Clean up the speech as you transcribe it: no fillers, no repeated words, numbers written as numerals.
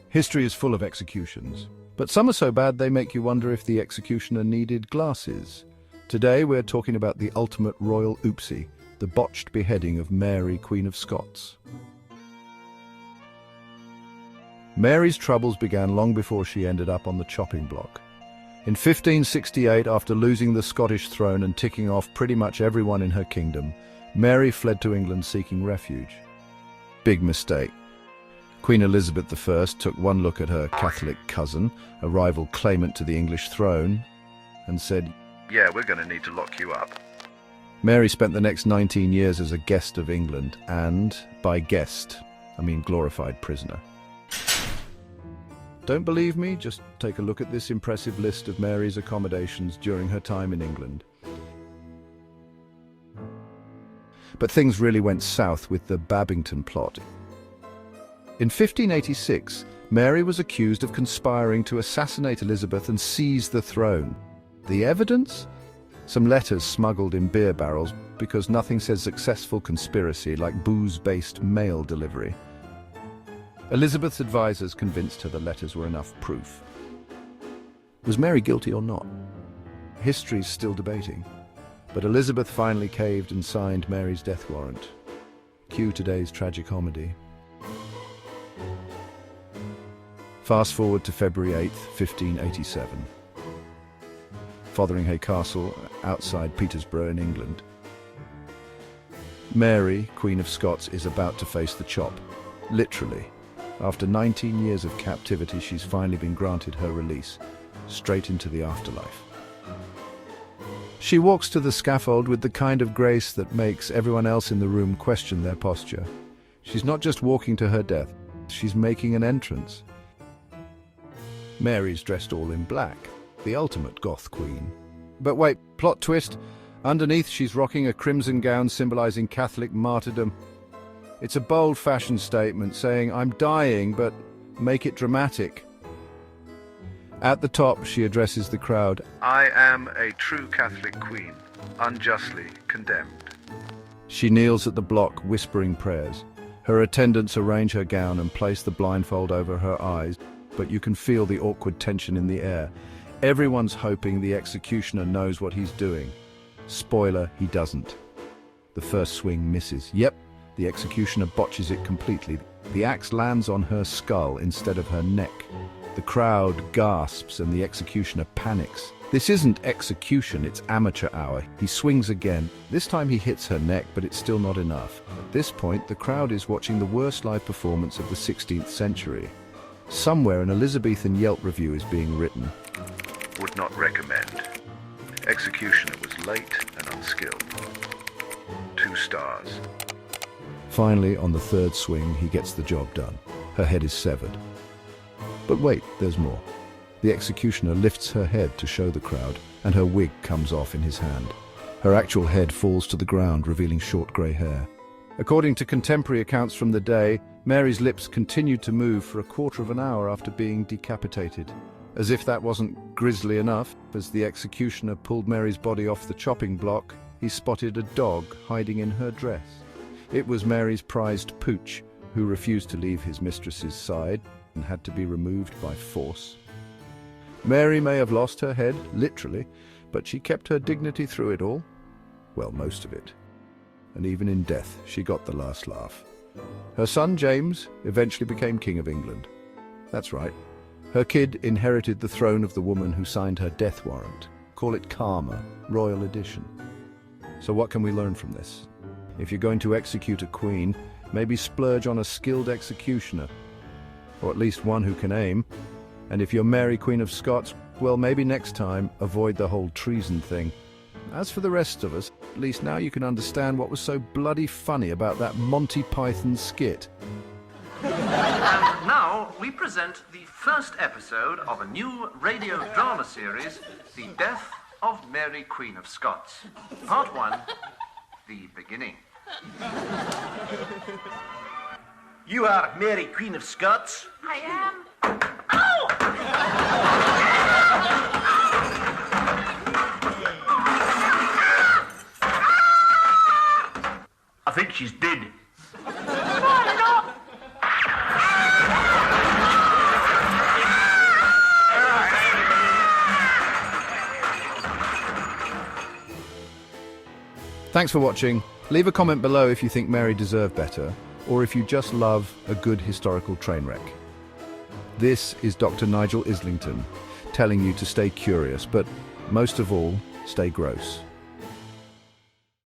History is full of executions, but some are so bad they make you wonder if the executioner needed glasses. Today we're talking about the ultimate royal oopsie, the botched beheading of Mary, Queen of Scots. Mary's troubles began long before she ended up on the chopping block. In 1568, after losing the Scottish throne and ticking off pretty much everyone in her kingdom, Mary fled to England seeking refuge. Big mistake. Queen Elizabeth I took one look at her Catholic cousin, a rival claimant to the English throne, and said, "Yeah, we're going to need to lock you up." Mary spent the next 19 years as a guest of England, and, by guest, I mean glorified prisoner. Don't believe me? Just take a look at this impressive list of Mary's accommodations during her time in England. But things really went south with the Babington Plot. In 1586, Mary was accused of conspiring to assassinate Elizabeth and seize the throne. The evidence? Some letters smuggled in beer barrels, because nothing says successful conspiracy like booze-based mail delivery. Elizabeth's advisors convinced her the letters were enough proof. Was Mary guilty or not? History's still debating. But Elizabeth finally caved and signed Mary's death warrant. Cue today's tragicomedy. Fast forward to February 8th, 1587. Fotheringhay Castle, outside Peterborough in England. Mary, Queen of Scots, is about to face the chop. Literally. After 19 years of captivity, she's finally been granted her release, straight into the afterlife. She walks to the scaffold with the kind of grace that makes everyone else in the room question their posture. She's not just walking to her death, she's making an entrance. Mary's dressed all in black, the ultimate goth queen. But wait, plot twist. Underneath, she's rocking a crimson gown symbolizing Catholic martyrdom. It's a bold fashion statement saying, "I'm dying, but make it dramatic." At the top, she addresses the crowd. "I am a true Catholic queen, unjustly condemned." She kneels at the block, whispering prayers. Her attendants arrange her gown and place the blindfold over her eyes, but you can feel the awkward tension in the air. Everyone's hoping the executioner knows what he's doing. Spoiler, he doesn't. The first swing misses. Yep, the executioner botches it completely. The axe lands on her skull instead of her neck. The crowd gasps and the executioner panics. This isn't execution, it's amateur hour. He swings again. This time he hits her neck, but it's still not enough. At this point, the crowd is watching the worst live performance of the 16th century. Somewhere an Elizabethan Yelp review is being written. Would not recommend. Executioner was late and unskilled. 2 stars. Finally, on the third swing, he gets the job done. Her head is severed. But wait, there's more. The executioner lifts her head to show the crowd, and her wig comes off in his hand. Her actual head falls to the ground, revealing short grey hair. According to contemporary accounts from the day, Mary's lips continued to move for a quarter of an hour after being decapitated. As if that wasn't grisly enough, as the executioner pulled Mary's body off the chopping block, he spotted a dog hiding in her dress. It was Mary's prized pooch, who refused to leave his mistress's side and had to be removed by force. Mary may have lost her head, literally, but she kept her dignity through it all. Well, most of it. And even in death, she got the last laugh. Her son, James, eventually became King of England. That's right. Her kid inherited the throne of the woman who signed her death warrant. Call it karma, royal edition. So what can we learn from this? If you're going to execute a queen, maybe splurge on a skilled executioner, or at least one who can aim. And if you're Mary, Queen of Scots, well, maybe next time avoid the whole treason thing. As for the rest of us, at least now you can understand what was so bloody funny about that Monty Python skit. And now we present the first episode of a new radio drama series, The Death of Mary, Queen of Scots. Part 1, The Beginning. You are Mary, Queen of Scots? I am. I think she's dead. No, no. Thanks for watching. Leave a comment below if you think Mary deserved better, or if you just love a good historical train wreck. This is Dr. Nigel Islington, telling you to stay curious, but most of all, stay gross.